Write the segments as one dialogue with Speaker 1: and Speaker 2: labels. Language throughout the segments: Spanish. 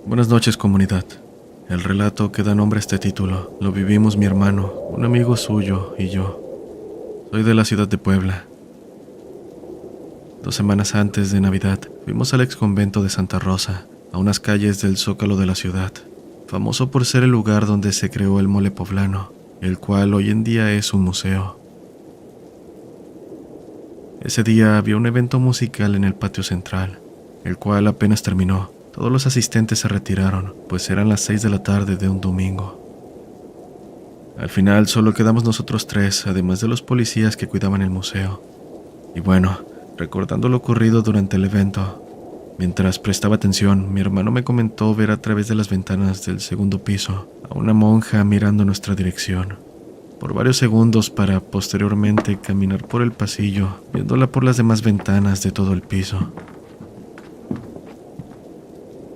Speaker 1: Buenas noches, comunidad. El relato que da nombre a este título lo vivimos mi hermano, un amigo suyo y yo. Soy de la ciudad de Puebla. 2 semanas antes de Navidad fuimos al ex convento de Santa Rosa, a unas calles del zócalo de la ciudad, famoso por ser el lugar donde se creó el mole poblano, el cual hoy en día es un museo. Ese día había un evento musical en el patio central, el cual apenas terminó. Todos los asistentes se retiraron, pues eran las 6 de la tarde de un domingo. Al final solo quedamos nosotros 3, además de los policías que cuidaban el museo. Y bueno, recordando lo ocurrido durante el evento, mientras prestaba atención, mi hermano me comentó ver a través de las ventanas del segundo piso a una monja mirando nuestra dirección, por varios segundos para posteriormente caminar por el pasillo, viéndola por las demás ventanas de todo el piso.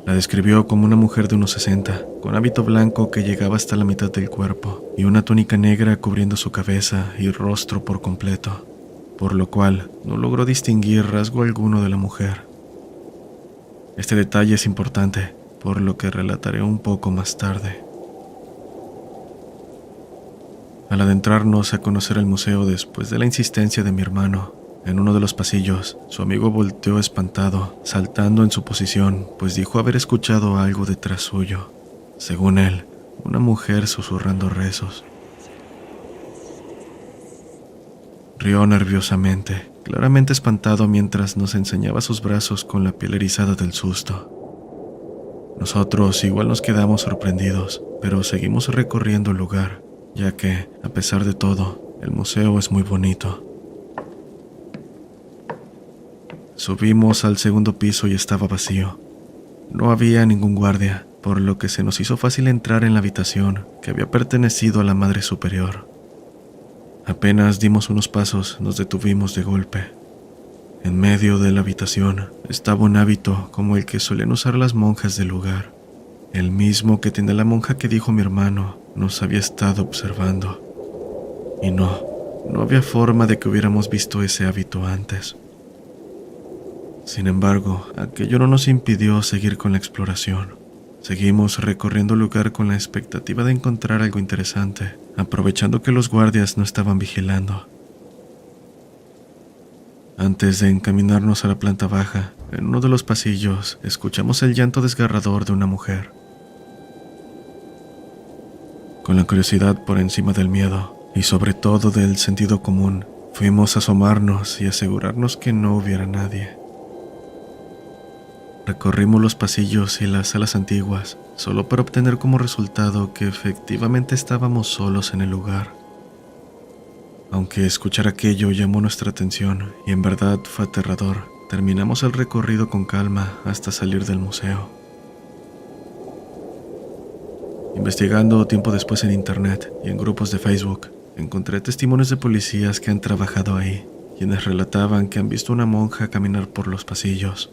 Speaker 1: La describió como una mujer de unos 60, con hábito blanco que llegaba hasta la mitad del cuerpo y una túnica negra cubriendo su cabeza y rostro por completo, por lo cual no logró distinguir rasgo alguno de la mujer. Este detalle es importante, por lo que relataré un poco más tarde. Al adentrarnos a conocer el museo después de la insistencia de mi hermano, en uno de los pasillos, su amigo volteó espantado, saltando en su posición, pues dijo haber escuchado algo detrás suyo. Según él, una mujer susurrando rezos. Rió nerviosamente, claramente espantado mientras nos enseñaba sus brazos con la piel erizada del susto. Nosotros igual nos quedamos sorprendidos, pero seguimos recorriendo el lugar, ya que, a pesar de todo, el museo es muy bonito. Subimos al segundo piso y estaba vacío. No había ningún guardia, por lo que se nos hizo fácil entrar en la habitación que había pertenecido a la Madre Superior. Apenas dimos unos pasos, nos detuvimos de golpe. En medio de la habitación estaba un hábito como el que solían usar las monjas del lugar, el mismo que tenía la monja que dijo mi hermano nos había estado observando. Y no había forma de que hubiéramos visto ese hábito antes. Sin embargo, aquello no nos impidió seguir con la exploración. Seguimos recorriendo el lugar con la expectativa de encontrar algo interesante, aprovechando que los guardias no estaban vigilando. Antes de encaminarnos a la planta baja, en uno de los pasillos, escuchamos el llanto desgarrador de una mujer. Con la curiosidad por encima del miedo, y sobre todo del sentido común, fuimos a asomarnos y asegurarnos que no hubiera nadie. Recorrimos los pasillos y las salas antiguas, solo para obtener como resultado que efectivamente estábamos solos en el lugar. Aunque escuchar aquello llamó nuestra atención y en verdad fue aterrador, terminamos el recorrido con calma hasta salir del museo. Investigando tiempo después en internet y en grupos de Facebook, encontré testimonios de policías que han trabajado ahí, quienes relataban que han visto una monja caminar por los pasillos.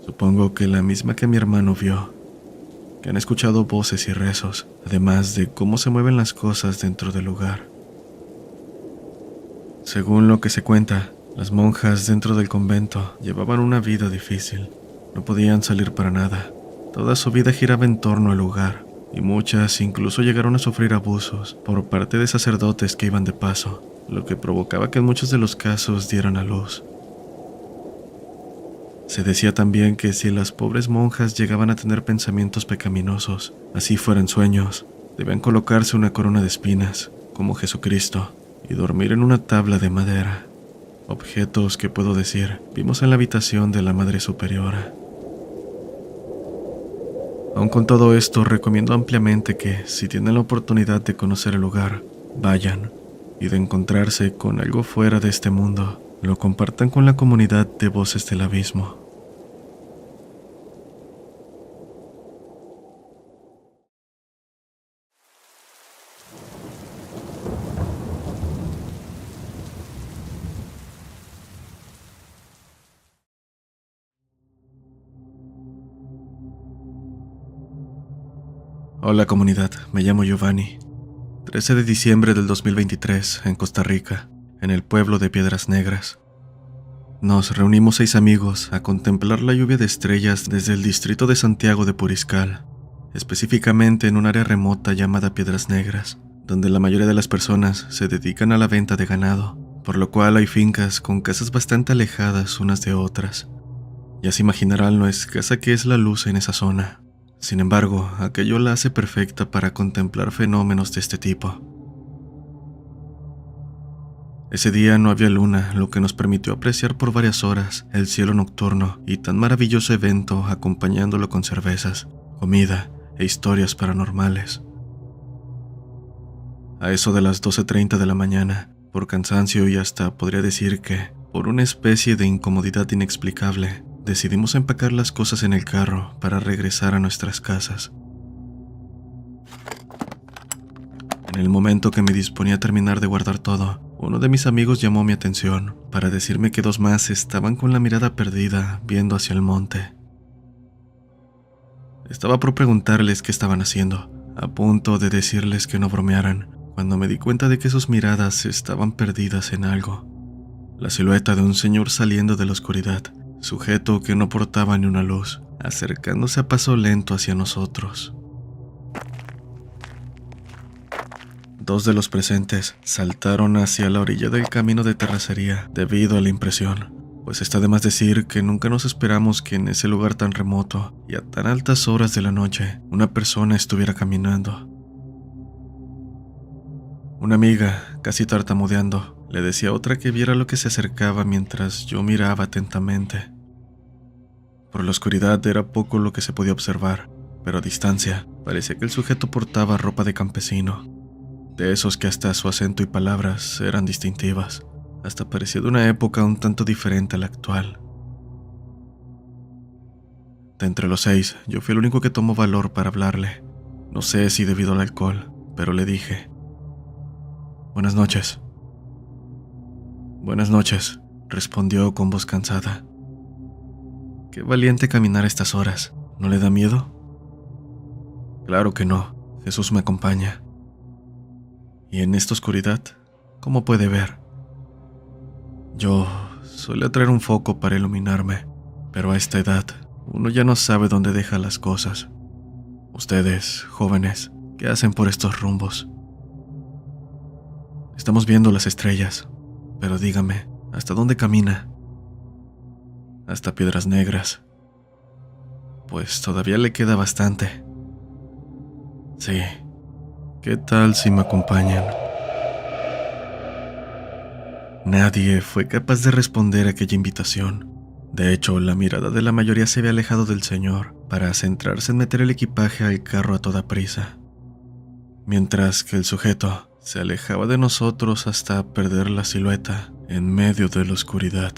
Speaker 1: Supongo que la misma que mi hermano vio, que han escuchado voces y rezos, además de cómo se mueven las cosas dentro del lugar. Según lo que se cuenta, las monjas dentro del convento llevaban una vida difícil. No podían salir para nada. Toda su vida giraba en torno al lugar, y muchas incluso llegaron a sufrir abusos por parte de sacerdotes que iban de paso, lo que provocaba que en muchos de los casos dieran a luz. Se decía también que si las pobres monjas llegaban a tener pensamientos pecaminosos, así fueran sueños, debían colocarse una corona de espinas, como Jesucristo, y dormir en una tabla de madera. Objetos que, puedo decir, vimos en la habitación de la Madre Superiora. Aun con todo esto, recomiendo ampliamente que, si tienen la oportunidad de conocer el lugar, vayan, y de encontrarse con algo fuera de este mundo, lo compartan con la comunidad de Voces del Abismo. Hola comunidad, me llamo Giovanni. 13 de diciembre del 2023, en Costa Rica, en el pueblo de Piedras Negras. Nos reunimos 6 amigos a contemplar la lluvia de estrellas desde el distrito de Santiago de Puriscal, específicamente en un área remota llamada Piedras Negras, donde la mayoría de las personas se dedican a la venta de ganado, por lo cual hay fincas con casas bastante alejadas unas de otras. Ya se imaginarán lo escasa que es la luz en esa zona. Sin embargo, aquello la hace perfecta para contemplar fenómenos de este tipo. Ese día no había luna, lo que nos permitió apreciar por varias horas el cielo nocturno y tan maravilloso evento acompañándolo con cervezas, comida e historias paranormales. A eso de las 12:30 de la mañana, por cansancio y hasta podría decir que por una especie de incomodidad inexplicable, decidimos empacar las cosas en el carro para regresar a nuestras casas. En el momento que me disponía a terminar de guardar todo, uno de mis amigos llamó mi atención para decirme que 2 más estaban con la mirada perdida viendo hacia el monte. Estaba por preguntarles qué estaban haciendo, a punto de decirles que no bromearan, cuando me di cuenta de que sus miradas estaban perdidas en algo. La silueta de un señor saliendo de la oscuridad, sujeto que no portaba ni una luz, acercándose a paso lento hacia nosotros. 2 de los presentes saltaron hacia la orilla del camino de terracería debido a la impresión, pues está de más decir que nunca nos esperamos que en ese lugar tan remoto y a tan altas horas de la noche una persona estuviera caminando. Una amiga, casi tartamudeando, le decía a otra que viera lo que se acercaba mientras yo miraba atentamente. Por la oscuridad era poco lo que se podía observar, pero a distancia parecía que el sujeto portaba ropa de campesino, de esos que hasta su acento y palabras eran distintivas, hasta parecía de una época un tanto diferente a la actual. De entre los 6, yo fui el único que tomó valor para hablarle. No sé si debido al alcohol, pero le dije: «Buenas noches». «Buenas noches», respondió con voz cansada. «Qué valiente caminar a estas horas, ¿no le da miedo?» «Claro que no, Jesús me acompaña». «¿Y en esta oscuridad, cómo puede ver?» «Yo solía traer un foco para iluminarme, pero a esta edad uno ya no sabe dónde deja las cosas. Ustedes, jóvenes, ¿qué hacen por estos rumbos?» «Estamos viendo las estrellas, pero dígame, ¿hasta dónde camina?» «Hasta Piedras Negras». «Pues todavía le queda bastante». «Sí. ¿Qué tal si me acompañan?» Nadie fue capaz de responder a aquella invitación. De hecho, la mirada de la mayoría se había alejado del señor para centrarse en meter el equipaje al carro a toda prisa, mientras que el sujeto se alejaba de nosotros hasta perder la silueta en medio de la oscuridad.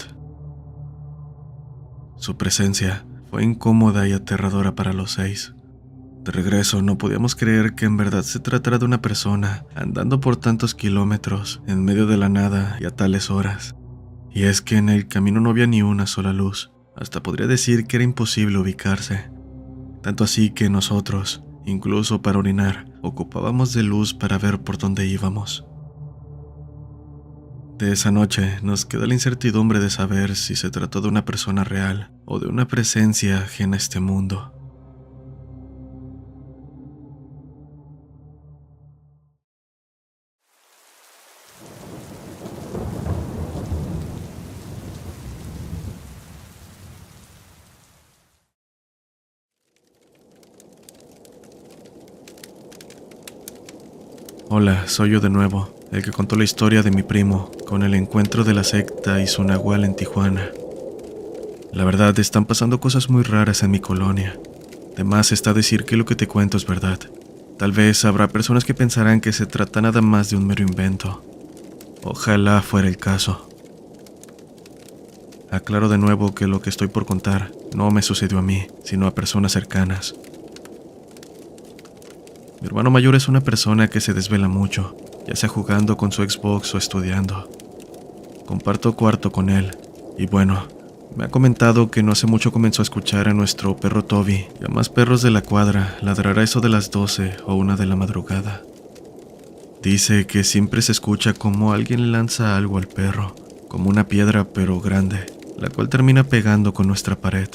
Speaker 1: Su presencia fue incómoda y aterradora para los 6. De regreso no podíamos creer que en verdad se tratara de una persona andando por tantos kilómetros en medio de la nada y a tales horas. Y es que en el camino no había ni una sola luz, hasta podría decir que era imposible ubicarse. Tanto así que nosotros, incluso para orinar, ocupábamos de luz para ver por dónde íbamos. De esa noche nos queda la incertidumbre de saber si se trató de una persona real o de una presencia ajena a este mundo. Hola, soy yo de nuevo, el que contó la historia de mi primo con el encuentro de la secta y su nahual en Tijuana. La verdad, están pasando cosas muy raras en mi colonia. De más está decir que lo que te cuento es verdad. Tal vez habrá personas que pensarán que se trata nada más de un mero invento. Ojalá fuera el caso. Aclaro de nuevo que lo que estoy por contar no me sucedió a mí, sino a personas cercanas. Mi hermano mayor es una persona que se desvela mucho, ya sea jugando con su Xbox o estudiando. Comparto cuarto con él, y bueno, Me ha comentado que no hace mucho comenzó a escuchar a nuestro perro Toby y a más perros de la cuadra ladrar a eso de las 12 o 1 de la madrugada. Dice que siempre se escucha como alguien lanza algo al perro, como una piedra pero grande, la cual termina pegando con nuestra pared.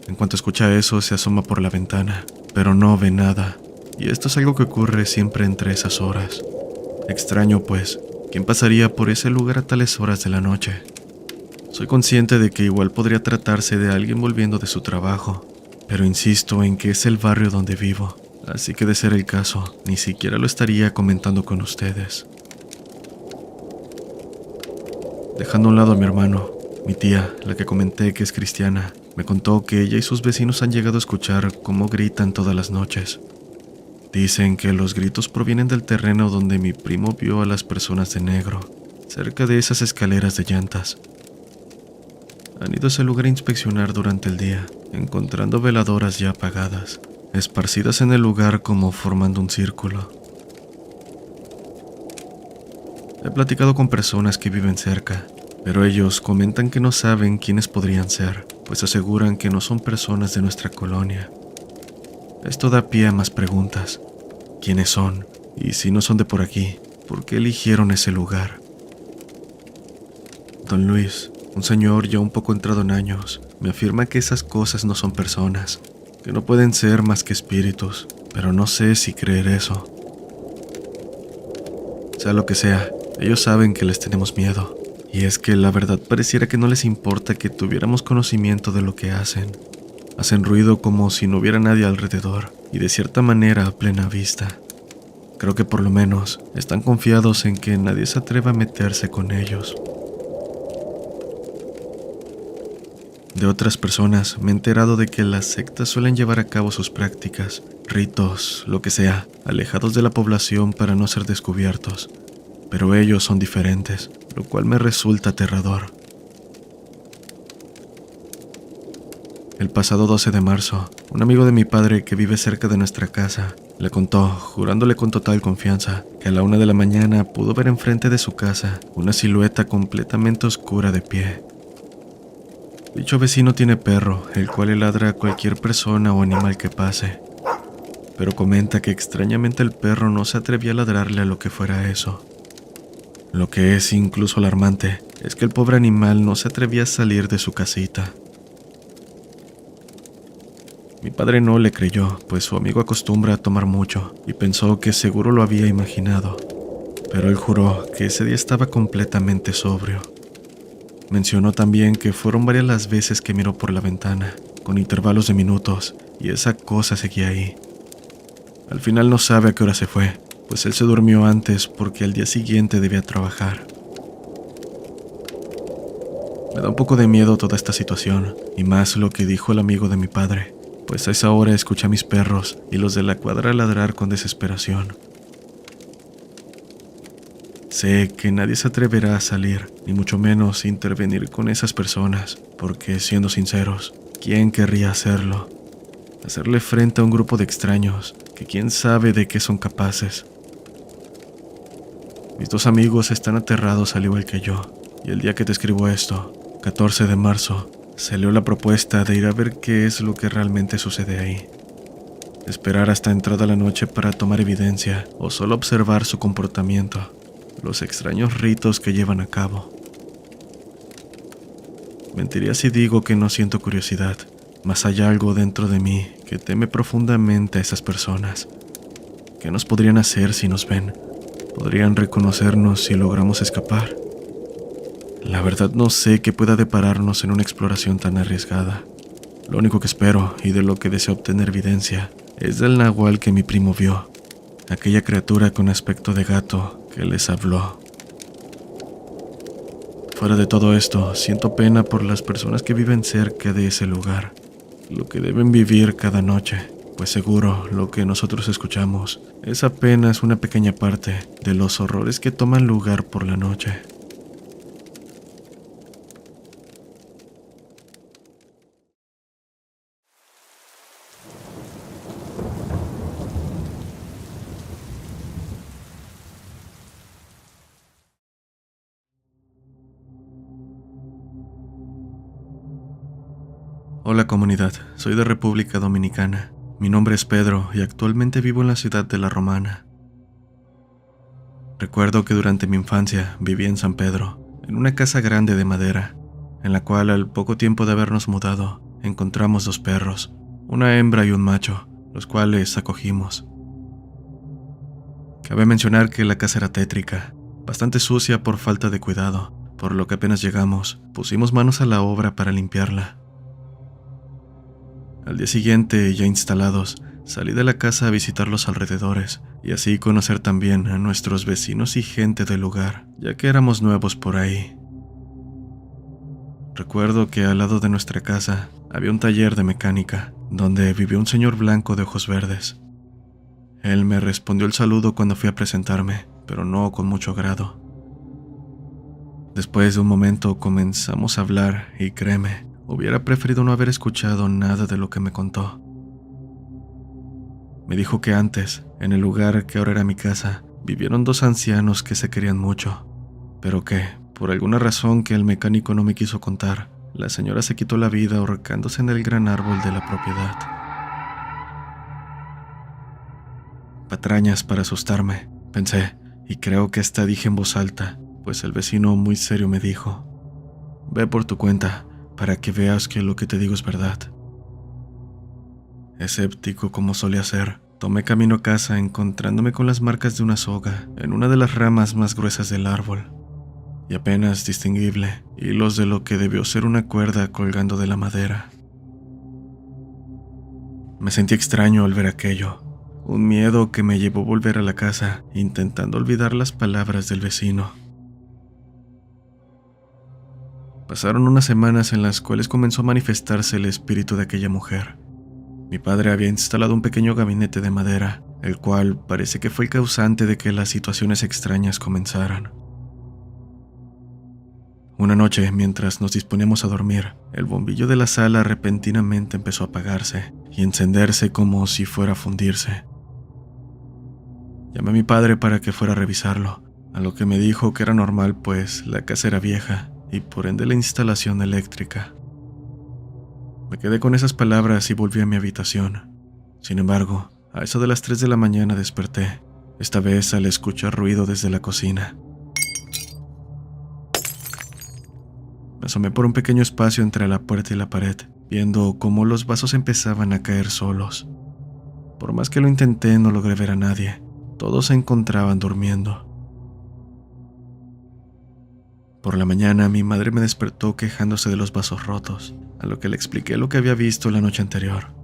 Speaker 1: En cuanto escucha eso, se asoma por la ventana, pero no ve nada, y esto es algo que ocurre siempre entre esas horas. Extraño pues, ¿quién pasaría por ese lugar a tales horas de la noche? Soy consciente de que igual podría tratarse de alguien volviendo de su trabajo, pero insisto en que es el barrio donde vivo, así que de ser el caso, ni siquiera lo estaría comentando con ustedes. Dejando a un lado a mi hermano, mi tía, la que comenté que es cristiana, me contó que ella y sus vecinos han llegado a escuchar cómo gritan todas las noches. Dicen que los gritos provienen del terreno donde mi primo vio a las personas de negro, cerca de esas escaleras de llantas. Han ido a ese lugar a inspeccionar durante el día, encontrando veladoras ya apagadas, esparcidas en el lugar como formando un círculo. He platicado con personas que viven cerca, pero ellos comentan que no saben quiénes podrían ser, pues aseguran que no son personas de nuestra colonia. Esto da pie a más preguntas. ¿Quiénes son? Y si no son de por aquí, ¿por qué eligieron ese lugar? Don Luis, un señor ya un poco entrado en años, me afirma que esas cosas no son personas, que no pueden ser más que espíritus, pero no sé si creer eso. Sea lo que sea, ellos saben que les tenemos miedo, y es que la verdad pareciera que no les importa que tuviéramos conocimiento de lo que hacen. Hacen ruido como si no hubiera nadie alrededor, y de cierta manera a plena vista. Creo que por lo menos están confiados en que nadie se atreva a meterse con ellos. De otras personas me he enterado de que las sectas suelen llevar a cabo sus prácticas, ritos, lo que sea, alejados de la población para no ser descubiertos. Pero ellos son diferentes, lo cual me resulta aterrador. El pasado 12 de marzo, un amigo de mi padre que vive cerca de nuestra casa le contó, jurándole con total confianza, que a la 1 de la mañana pudo ver enfrente de su casa una silueta completamente oscura de pie. Dicho vecino tiene perro, el cual le ladra a cualquier persona o animal que pase, pero comenta que extrañamente el perro no se atrevía a ladrarle a lo que fuera eso. Lo que es incluso alarmante es que el pobre animal no se atrevía a salir de su casita. Mi padre no le creyó, pues su amigo acostumbra a tomar mucho y pensó que seguro lo había imaginado, pero él juró que ese día estaba completamente sobrio. Mencionó también que fueron varias las veces que miró por la ventana, con intervalos de minutos, y esa cosa seguía ahí. Al final no sabe a qué hora se fue, pues él se durmió antes porque al día siguiente debía trabajar. Me da un poco de miedo toda esta situación, y más lo que dijo el amigo de mi padre, pues a esa hora escuché a mis perros y los de la cuadra ladrar con desesperación. Sé que nadie se atreverá a salir, ni mucho menos intervenir con esas personas, porque, siendo sinceros, ¿quién querría hacerlo? Hacerle frente a un grupo de extraños, que quién sabe de qué son capaces. Mis dos amigos están aterrados al igual que yo, y el día que te escribo esto, 14 de marzo, salió la propuesta de ir a ver qué es lo que realmente sucede ahí. Esperar hasta entrada la noche para tomar evidencia, o solo observar su comportamiento. Los extraños ritos que llevan a cabo. Mentiría si digo que no siento curiosidad, mas hay algo dentro de mí que teme profundamente a esas personas. ¿Qué nos podrían hacer si nos ven? ¿Podrían reconocernos si logramos escapar? La verdad no sé qué pueda depararnos en una exploración tan arriesgada. Lo único que espero, y de lo que deseo obtener evidencia, es del nahual que mi primo vio, aquella criatura con aspecto de gato que les habló. Fuera de todo esto, siento pena por las personas que viven cerca de ese lugar, lo que deben vivir cada noche, pues seguro lo que nosotros escuchamos es apenas una pequeña parte de los horrores que toman lugar por la noche. Hola comunidad, soy de República Dominicana. Mi nombre es Pedro y actualmente vivo en la ciudad de La Romana. Recuerdo que durante mi infancia viví en San Pedro, en una casa grande de madera, en la cual al poco tiempo de habernos mudado, encontramos 2 perros, una hembra y un macho, los cuales acogimos. Cabe mencionar que la casa era tétrica, bastante sucia por falta de cuidado, por lo que apenas llegamos, pusimos manos a la obra para limpiarla. Al día siguiente, ya instalados, salí de la casa a visitar los alrededores y así conocer también a nuestros vecinos y gente del lugar, ya que éramos nuevos por ahí. Recuerdo que al lado de nuestra casa había un taller de mecánica, donde vivía un señor blanco de ojos verdes. Él me respondió el saludo cuando fui a presentarme, pero no con mucho agrado. Después de un momento comenzamos a hablar y créeme, hubiera preferido no haber escuchado nada de lo que me contó. Me dijo que antes, en el lugar que ahora era mi casa, vivieron 2 ancianos que se querían mucho, pero que, por alguna razón que el mecánico no me quiso contar, la señora se quitó la vida ahorcándose en el gran árbol de la propiedad. Patrañas para asustarme, pensé, y creo que hasta dije en voz alta, pues el vecino muy serio me dijo: «Ve por tu cuenta, para que veas que lo que te digo es verdad». Escéptico como solía ser, tomé camino a casa encontrándome con las marcas de una soga en una de las ramas más gruesas del árbol, y apenas distinguible hilos de lo que debió ser una cuerda colgando de la madera. Me sentí extraño al ver aquello, un miedo que me llevó a volver a la casa, intentando olvidar las palabras del vecino. Pasaron unas semanas en las cuales comenzó a manifestarse el espíritu de aquella mujer. Mi padre había instalado un pequeño gabinete de madera, el cual parece que fue el causante de que las situaciones extrañas comenzaran. Una noche, mientras nos disponíamos a dormir, el bombillo de la sala repentinamente empezó a apagarse y encenderse como si fuera a fundirse. Llamé a mi padre para que fuera a revisarlo, a lo que me dijo que era normal pues la casa era vieja y por ende la instalación eléctrica. Me quedé con esas palabras y volví a mi habitación. Sin embargo, a eso de las 3 de la mañana desperté, esta vez al escuchar ruido desde la cocina. Me asomé por un pequeño espacio entre la puerta y la pared, viendo cómo los vasos empezaban a caer solos. Por más que lo intenté, no logré ver a nadie. Todos se encontraban durmiendo. Por la mañana, mi madre me despertó quejándose de los vasos rotos, a lo que le expliqué lo que había visto la noche anterior.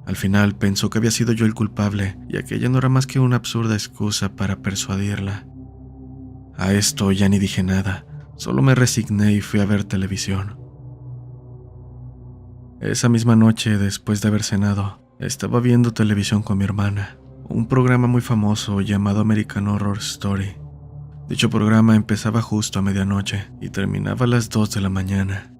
Speaker 1: Al final pensó que había sido yo el culpable y aquella no era más que una absurda excusa para persuadirla. A esto ya ni dije nada. Solo me resigné y fui a ver televisión. Esa misma noche, después de haber cenado, estaba viendo televisión con mi hermana, un programa muy famoso llamado American Horror Story. Dicho programa empezaba justo a medianoche y terminaba a las 2 de la mañana.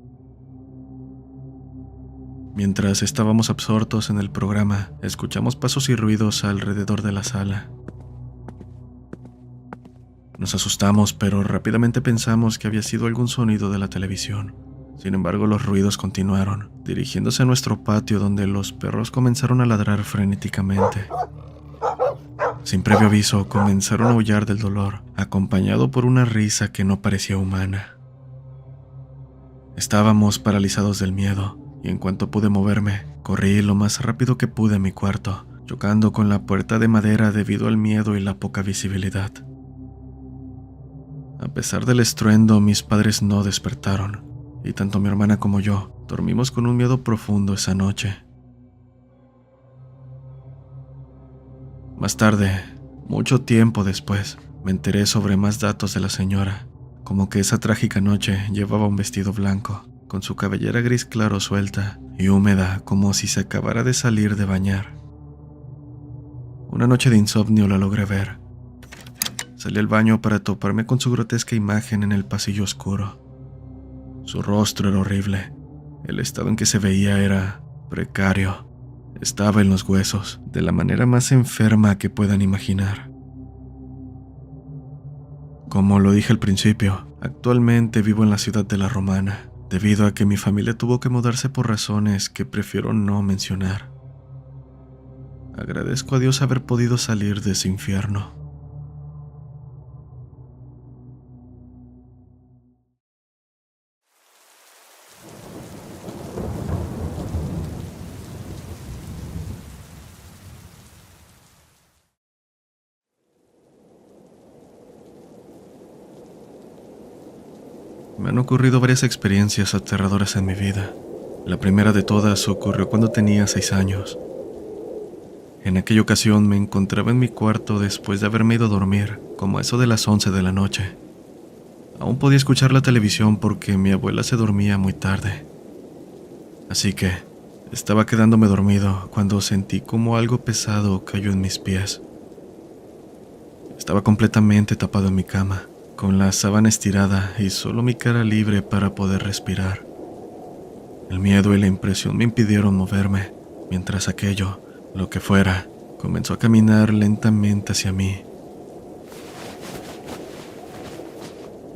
Speaker 1: Mientras estábamos absortos en el programa, escuchamos pasos y ruidos alrededor de la sala. Nos asustamos, pero rápidamente pensamos que había sido algún sonido de la televisión. Sin embargo, los ruidos continuaron, dirigiéndose a nuestro patio donde los perros comenzaron a ladrar frenéticamente. Sin previo aviso, comenzaron a aullar del dolor, acompañado por una risa que no parecía humana. Estábamos paralizados del miedo, y en cuanto pude moverme, corrí lo más rápido que pude a mi cuarto, chocando con la puerta de madera debido al miedo y la poca visibilidad. A pesar del estruendo, mis padres no despertaron, y tanto mi hermana como yo dormimos con un miedo profundo esa noche. Más tarde, mucho tiempo después, me enteré sobre más datos de la señora, como que esa trágica noche llevaba un vestido blanco, con su cabellera gris claro suelta y húmeda como si se acabara de salir de bañar. Una noche de insomnio la logré ver. Salí al baño para toparme con su grotesca imagen en el pasillo oscuro. Su rostro era horrible. El estado en que se veía era precario. Estaba en los huesos, de la manera más enferma que puedan imaginar. Como lo dije al principio, actualmente vivo en la ciudad de La Romana, debido a que mi familia tuvo que mudarse por razones que prefiero no mencionar. Agradezco a Dios haber podido salir de ese infierno. Me han ocurrido varias experiencias aterradoras en mi vida. La primera de todas ocurrió cuando tenía 6 años. En aquella ocasión me encontraba en mi cuarto después de haberme ido a dormir, como a eso de las 11 de la noche. Aún podía escuchar la televisión porque mi abuela se dormía muy tarde. Así que estaba quedándome dormido cuando sentí como algo pesado cayó en mis pies. Estaba completamente tapado en mi cama, con la sábana estirada y solo mi cara libre para poder respirar. El miedo y la impresión me impidieron moverme, mientras aquello, lo que fuera, comenzó a caminar lentamente hacia mí.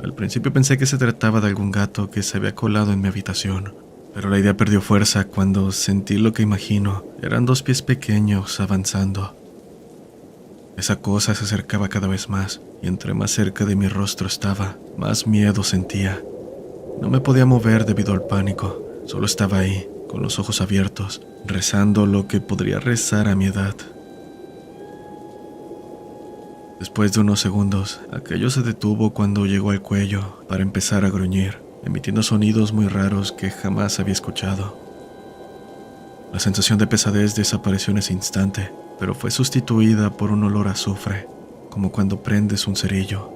Speaker 1: Al principio pensé que se trataba de algún gato que se había colado en mi habitación, pero la idea perdió fuerza cuando sentí lo que imagino eran 2 pies pequeños avanzando. Esa cosa se acercaba cada vez más, y entre más cerca de mi rostro estaba, más miedo sentía. No me podía mover debido al pánico, solo estaba ahí, con los ojos abiertos, rezando lo que podría rezar a mi edad. Después de unos segundos, aquello se detuvo cuando llegó al cuello para empezar a gruñir, emitiendo sonidos muy raros que jamás había escuchado. La sensación de pesadez desapareció en ese instante, pero fue sustituida por un olor a azufre, como cuando prendes un cerillo.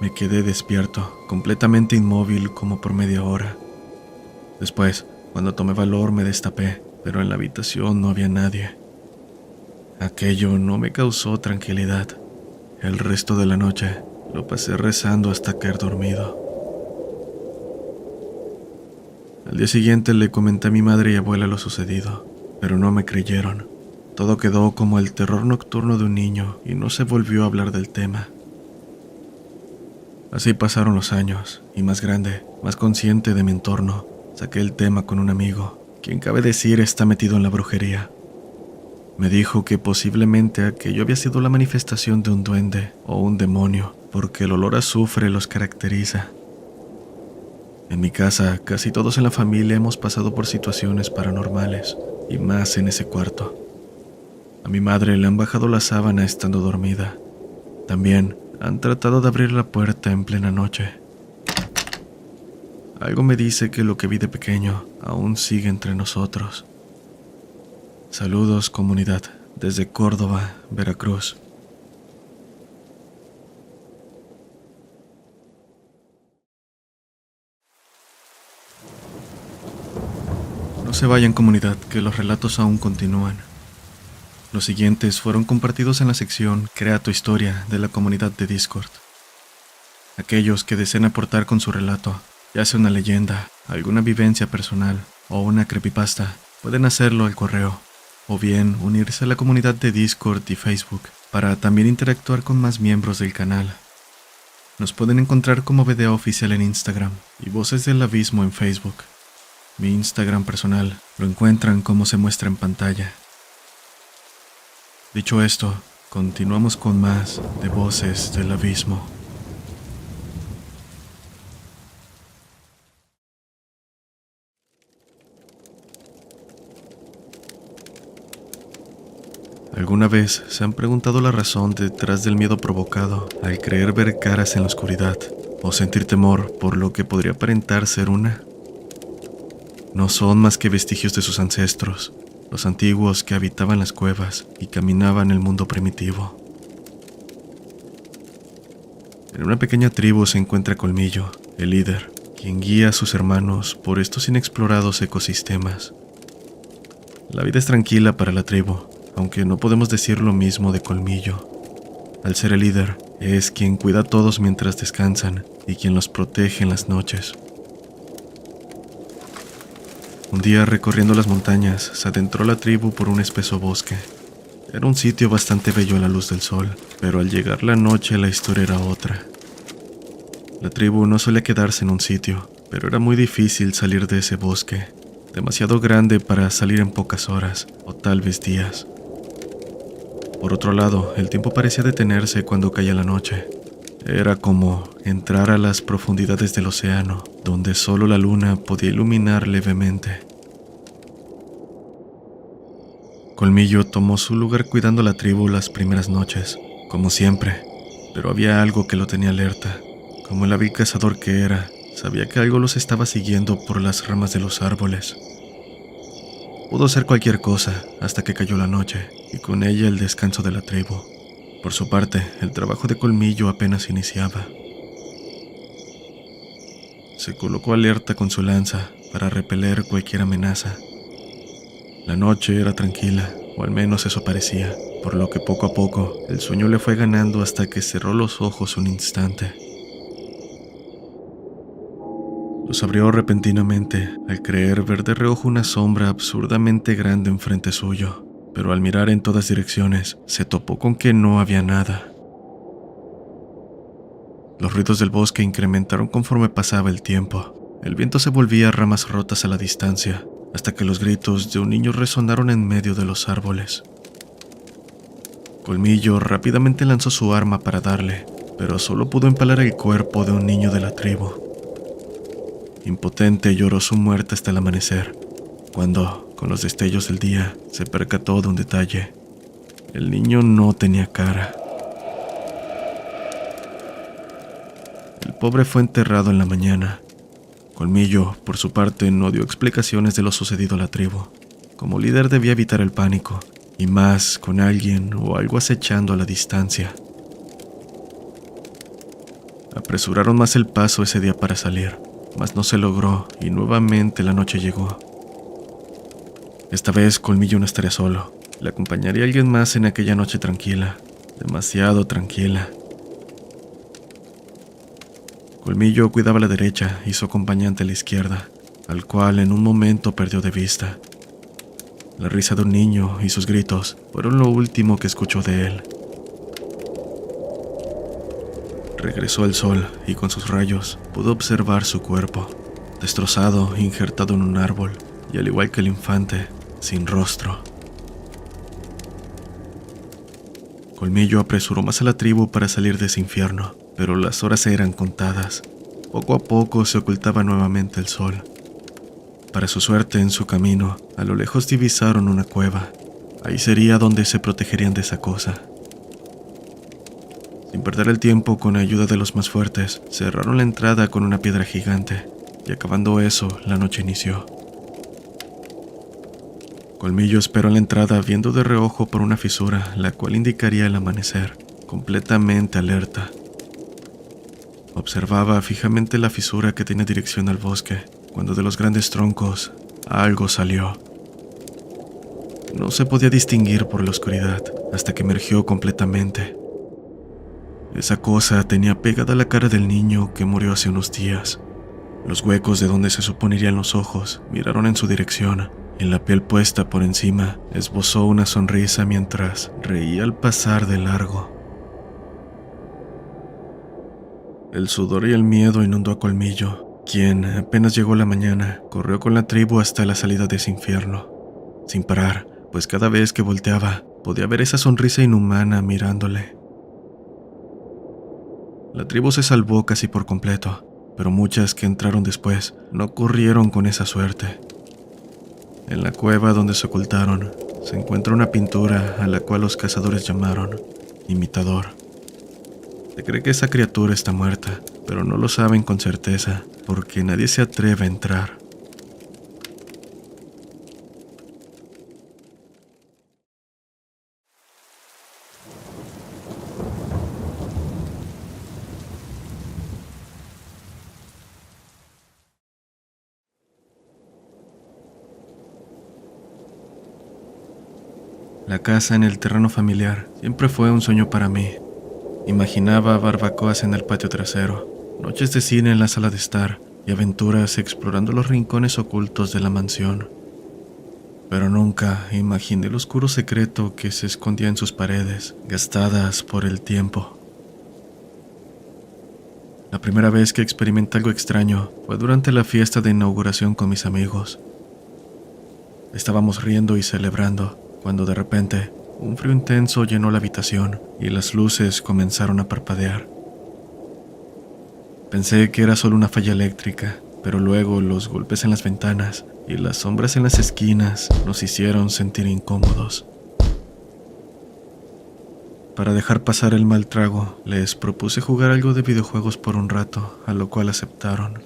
Speaker 1: Me quedé despierto, completamente inmóvil como por media hora. Después, cuando tomé valor, me destapé, pero en la habitación no había nadie. Aquello no me causó tranquilidad. El resto de la noche lo pasé rezando hasta caer dormido. Al día siguiente le comenté a mi madre y abuela lo sucedido, pero no me creyeron. Todo quedó como el terror nocturno de un niño y no se volvió a hablar del tema. Así pasaron los años, y más grande, más consciente de mi entorno, saqué el tema con un amigo, quien cabe decir está metido en la brujería. Me dijo que posiblemente aquello había sido la manifestación de un duende o un demonio, porque el olor a azufre los caracteriza. En mi casa, casi todos en la familia hemos pasado por situaciones paranormales, y más en ese cuarto. A mi madre le han bajado la sábana estando dormida. También han tratado de abrir la puerta en plena noche. Algo me dice que lo que vi de pequeño aún sigue entre nosotros. Saludos, comunidad, desde Córdoba, Veracruz. No se vayan, comunidad, que los relatos aún continúan. Los siguientes fueron compartidos en la sección Crea tu historia de la comunidad de Discord. Aquellos que deseen aportar con su relato, ya sea una leyenda, alguna vivencia personal o una creepypasta, pueden hacerlo al correo, o bien unirse a la comunidad de Discord y Facebook para también interactuar con más miembros del canal. Nos pueden encontrar como BDA Oficial en Instagram y Voces del Abismo en Facebook. Mi Instagram personal lo encuentran como se muestra en pantalla. Dicho esto, continuamos con más de Voces del Abismo. ¿Alguna vez se han preguntado la razón detrás del miedo provocado al creer ver caras en la oscuridad o sentir temor por lo que podría aparentar ser una? No son más que vestigios de sus ancestros, los antiguos que habitaban las cuevas y caminaban el mundo primitivo. En una pequeña tribu se encuentra Colmillo, el líder, quien guía a sus hermanos por estos inexplorados ecosistemas. La vida es tranquila para la tribu, aunque no podemos decir lo mismo de Colmillo. Al ser el líder, es quien cuida a todos mientras descansan y quien los protege en las noches. Un día, recorriendo las montañas, se adentró la tribu por un espeso bosque. Era un sitio bastante bello a la luz del sol, pero al llegar la noche la historia era otra. La tribu no solía quedarse en un sitio, pero era muy difícil salir de ese bosque, demasiado grande para salir en pocas horas, o tal vez días. Por otro lado, el tiempo parecía detenerse cuando caía la noche. Era como entrar a las profundidades del océano, donde solo la luna podía iluminar levemente. Colmillo tomó su lugar cuidando a la tribu las primeras noches, como siempre, pero había algo que lo tenía alerta. Como el hábil cazador que era, sabía que algo los estaba siguiendo por las ramas de los árboles. Pudo ser cualquier cosa hasta que cayó la noche, y con ella el descanso de la tribu. Por su parte, el trabajo de Colmillo apenas iniciaba. Se colocó alerta con su lanza para repeler cualquier amenaza. La noche era tranquila, o al menos eso parecía, por lo que poco a poco el sueño le fue ganando hasta que cerró los ojos un instante. Los abrió repentinamente al creer ver de reojo una sombra absurdamente grande enfrente suyo, pero al mirar en todas direcciones se topó con que no había nada. Los ruidos del bosque incrementaron conforme pasaba el tiempo. El viento se volvía a ramas rotas a la distancia, hasta que los gritos de un niño resonaron en medio de los árboles. Colmillo rápidamente lanzó su arma para darle, pero solo pudo empalar el cuerpo de un niño de la tribu. Impotente lloró su muerte hasta el amanecer, cuando, con los destellos del día, se percató de un detalle. El niño no tenía cara. El pobre fue enterrado en la mañana. Colmillo, por su parte, no dio explicaciones de lo sucedido a la tribu. Como líder debía evitar el pánico, y más con alguien o algo acechando a la distancia. Apresuraron más el paso ese día para salir, mas no se logró y nuevamente la noche llegó. Esta vez Colmillo no estaría solo. Le acompañaría alguien más en aquella noche tranquila, demasiado tranquila. Colmillo cuidaba a la derecha y su acompañante a la izquierda, al cual en un momento perdió de vista. La risa de un niño y sus gritos fueron lo último que escuchó de él. Regresó el sol y con sus rayos pudo observar su cuerpo, destrozado, injertado en un árbol, y al igual que el infante, sin rostro. Colmillo apresuró más a la tribu para salir de ese infierno, pero las horas eran contadas. Poco a poco se ocultaba nuevamente el sol. Para su suerte, en su camino, a lo lejos divisaron una cueva. Ahí sería donde se protegerían de esa cosa. Sin perder el tiempo, con ayuda de los más fuertes, cerraron la entrada con una piedra gigante, y acabando eso, la noche inició. Colmillo esperó en la entrada viendo de reojo por una fisura, la cual indicaría el amanecer, completamente alerta. Observaba fijamente la fisura que tenía dirección al bosque, cuando de los grandes troncos algo salió. No se podía distinguir por la oscuridad hasta que emergió completamente. Esa cosa tenía pegada la cara del niño que murió hace unos días. Los huecos de donde se suponerían los ojos miraron en su dirección, y en la piel puesta por encima esbozó una sonrisa mientras reía al pasar de largo. El sudor y el miedo inundó a Colmillo, quien, apenas llegó la mañana, corrió con la tribu hasta la salida de ese infierno, sin parar, pues cada vez que volteaba podía ver esa sonrisa inhumana mirándole. La tribu se salvó casi por completo, pero muchas que entraron después no corrieron con esa suerte. En la cueva donde se ocultaron se encuentra una pintura a la cual los cazadores llamaron imitador. Se cree que esa criatura está muerta, pero no lo saben con certeza porque nadie se atreve a entrar. La casa en el terreno familiar siempre fue un sueño para mí. Imaginaba barbacoas en el patio trasero, noches de cine en la sala de estar y aventuras explorando los rincones ocultos de la mansión. Pero nunca imaginé el oscuro secreto que se escondía en sus paredes, gastadas por el tiempo. La primera vez que experimenté algo extraño fue durante la fiesta de inauguración con mis amigos. Estábamos riendo y celebrando, cuando de repente un frío intenso llenó la habitación y las luces comenzaron a parpadear. Pensé que era solo una falla eléctrica, pero luego los golpes en las ventanas y las sombras en las esquinas nos hicieron sentir incómodos. Para dejar pasar el mal trago, les propuse jugar algo de videojuegos por un rato, a lo cual aceptaron.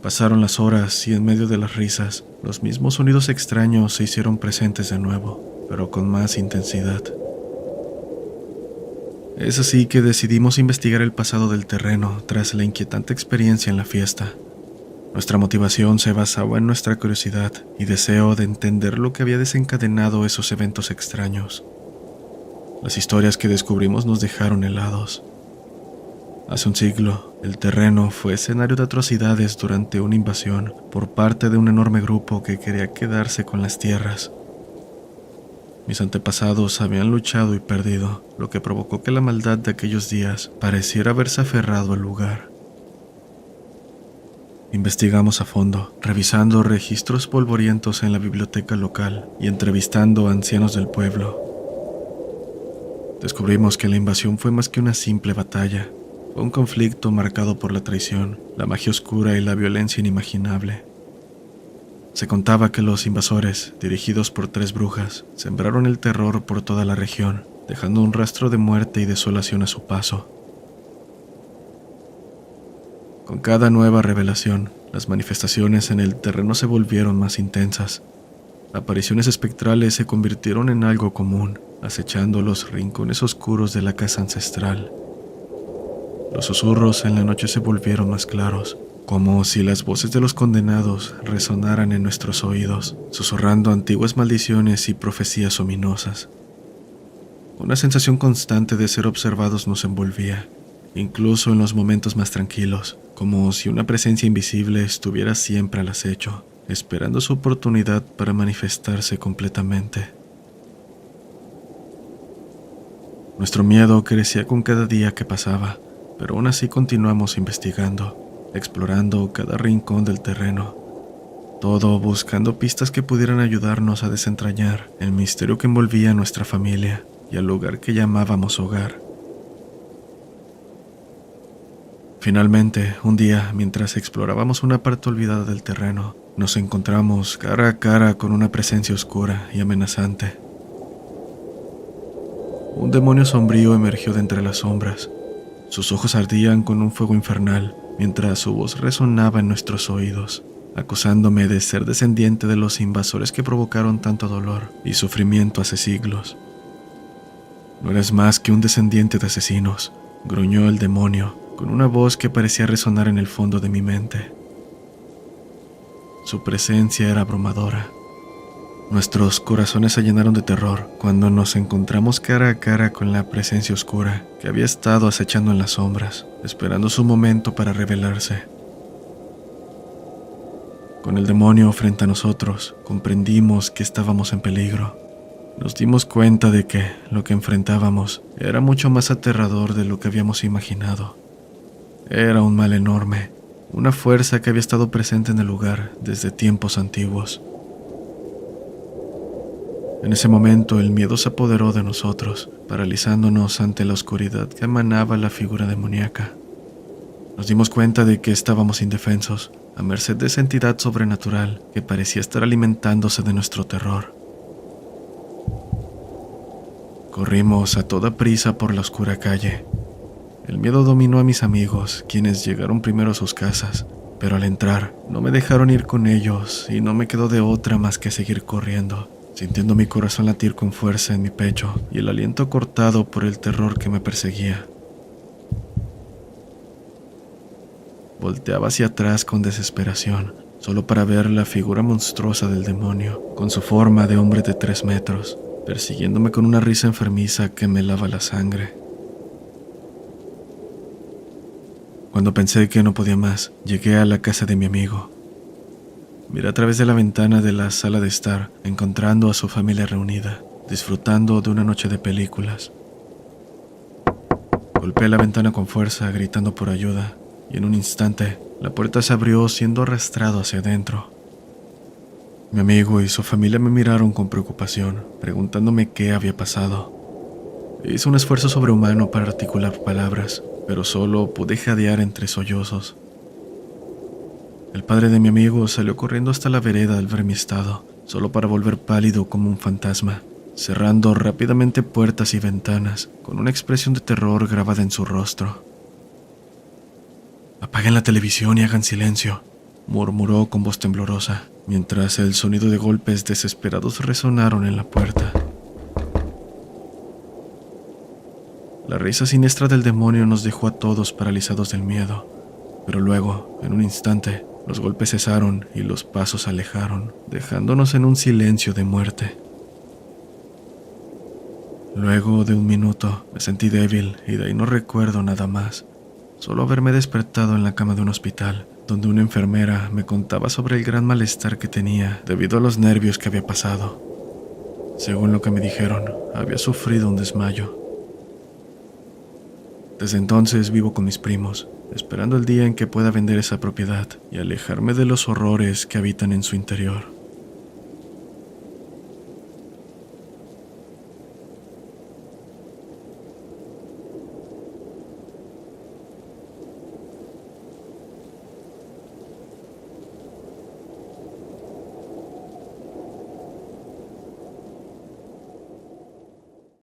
Speaker 1: Pasaron las horas y en medio de las risas, los mismos sonidos extraños se hicieron presentes de nuevo, pero con más intensidad. Es así que decidimos investigar el pasado del terreno tras la inquietante experiencia en la fiesta. Nuestra motivación se basaba en nuestra curiosidad y deseo de entender lo que había desencadenado esos eventos extraños. Las historias que descubrimos nos dejaron helados. Hace un siglo, el terreno fue escenario de atrocidades durante una invasión por parte de un enorme grupo que quería quedarse con las tierras. Mis antepasados habían luchado y perdido, lo que provocó que la maldad de aquellos días pareciera haberse aferrado al lugar. Investigamos a fondo, revisando registros polvorientos en la biblioteca local y entrevistando a ancianos del pueblo. Descubrimos que la invasión fue más que una simple batalla. Fue un conflicto marcado por la traición, la magia oscura y la violencia inimaginable. Se contaba que los invasores, dirigidos por 3 brujas, sembraron el terror por toda la región, dejando un rastro de muerte y desolación a su paso. Con cada nueva revelación, las manifestaciones en el terreno se volvieron más intensas. Apariciones espectrales se convirtieron en algo común, acechando los rincones oscuros de la casa ancestral. Los susurros en la noche se volvieron más claros, como si las voces de los condenados resonaran en nuestros oídos, susurrando antiguas maldiciones y profecías ominosas. Una sensación constante de ser observados nos envolvía, incluso en los momentos más tranquilos, como si una presencia invisible estuviera siempre al acecho, esperando su oportunidad para manifestarse completamente. Nuestro miedo crecía con cada día que pasaba, pero aún así continuamos investigando, explorando cada rincón del terreno, todo buscando pistas que pudieran ayudarnos a desentrañar el misterio que envolvía a nuestra familia y al lugar que llamábamos hogar. Finalmente, un día, mientras explorábamos una parte olvidada del terreno, nos encontramos cara a cara con una presencia oscura y amenazante. Un demonio sombrío emergió de entre las sombras. Sus ojos ardían con un fuego infernal, mientras su voz resonaba en nuestros oídos, acusándome de ser descendiente de los invasores que provocaron tanto dolor y sufrimiento hace siglos. No eres más que un descendiente de asesinos, gruñó el demonio, con una voz que parecía resonar en el fondo de mi mente. Su presencia era abrumadora. Nuestros corazones se llenaron de terror cuando nos encontramos cara a cara con la presencia oscura que había estado acechando en las sombras, esperando su momento para revelarse. Con el demonio frente a nosotros, comprendimos que estábamos en peligro. Nos dimos cuenta de que lo que enfrentábamos era mucho más aterrador de lo que habíamos imaginado. Era un mal enorme, una fuerza que había estado presente en el lugar desde tiempos antiguos. En ese momento el miedo se apoderó de nosotros, paralizándonos ante la oscuridad que emanaba la figura demoníaca. Nos dimos cuenta de que estábamos indefensos, a merced de esa entidad sobrenatural que parecía estar alimentándose de nuestro terror. Corrimos a toda prisa por la oscura calle. El miedo dominó a mis amigos, quienes llegaron primero a sus casas, pero al entrar no me dejaron ir con ellos y no me quedó de otra más que seguir corriendo, sintiendo mi corazón latir con fuerza en mi pecho y el aliento cortado por el terror que me perseguía. Volteaba hacia atrás con desesperación, solo para ver la figura monstruosa del demonio, con su forma de hombre de 3 metros, persiguiéndome con una risa enfermiza que me helaba la sangre. Cuando pensé que no podía más, llegué a la casa de mi amigo. Miré a través de la ventana de la sala de estar, encontrando a su familia reunida, disfrutando de una noche de películas. Golpeé la ventana con fuerza, gritando por ayuda, y en un instante la puerta se abrió, siendo arrastrado hacia adentro. Mi amigo y su familia me miraron con preocupación, preguntándome qué había pasado. Hice un esfuerzo sobrehumano para articular palabras, pero solo pude jadear entre sollozos. El padre de mi amigo salió corriendo hasta la vereda al ver mi estado, solo para volver pálido como un fantasma, cerrando rápidamente puertas y ventanas, con una expresión de terror grabada en su rostro. «Apaguen la televisión y hagan silencio», murmuró con voz temblorosa, mientras el sonido de golpes desesperados resonaron en la puerta. La risa siniestra del demonio nos dejó a todos paralizados del miedo, pero luego, en un instante, los golpes cesaron y los pasos se alejaron, dejándonos en un silencio de muerte. Luego de un minuto, me sentí débil y de ahí no recuerdo nada más, solo haberme despertado en la cama de un hospital, donde una enfermera me contaba sobre el gran malestar que tenía debido a los nervios que había pasado. Según lo que me dijeron, había sufrido un desmayo. Desde entonces vivo con mis primos, esperando el día en que pueda vender esa propiedad y alejarme de los horrores que habitan en su interior.